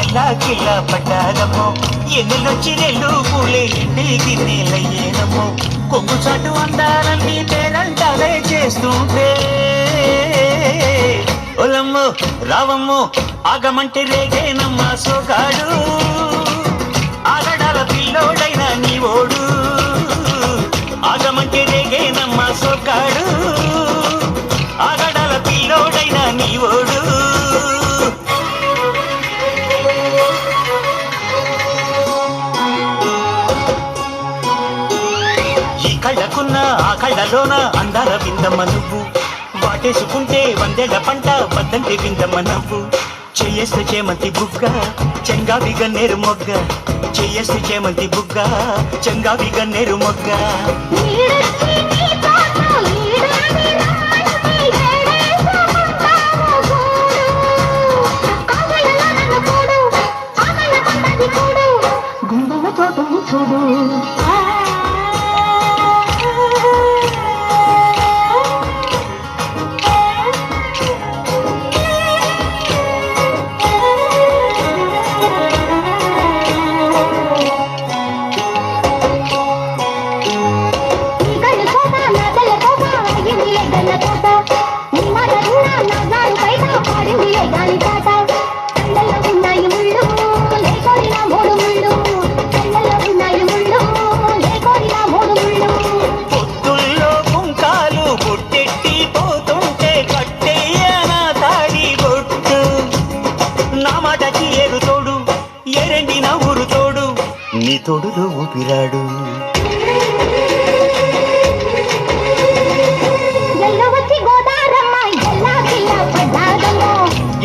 ఎలా కిలా పడ్డారమ్మో ఎన్నెలొచ్చి నెల్లు పూలే ఇంటికి నేలయ్యేనమ్మో కొంగు చాటు అందాలన్నీ పేరంటాలే చేస్తుంటే ఒలమ్మో రావమ్మో ఆగమంటే రేగేనమ్మా సోగాడు ఆగడాల పిల్లోడైన నీ ఓడు ఆగమంటే రేగేనమ్మా సోగాడు ఆగడాల పిల్లోడైన నీ ఓడు కళ్ళకున్న ఆ కళ్ళలోన అందాల విందమ్మ నువ్వు వాటేసుకుంటే వందేళ్ల పంట వద్దంటే విందమ్మ నవ్వు చెయ్యేస్తే చేమంతి బుగ్గ చెంగావి గన్నేరు మొగ్గ చెయ్యేస్తే చేమంతి బుగ్గ చెంగావి గన్నేరు మొగ్గ చూడు నీ తోడులో ఊపిరాడు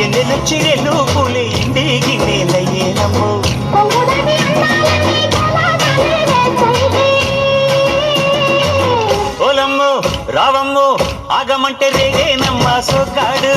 ఎన్నెలొచ్చి రెల్లు పూలే ఇంటికి నేలయ్యేనమ్మో ఓలమ్మో రావమ్మో ఆగమంటే రేగేనమ్మా సోకాడు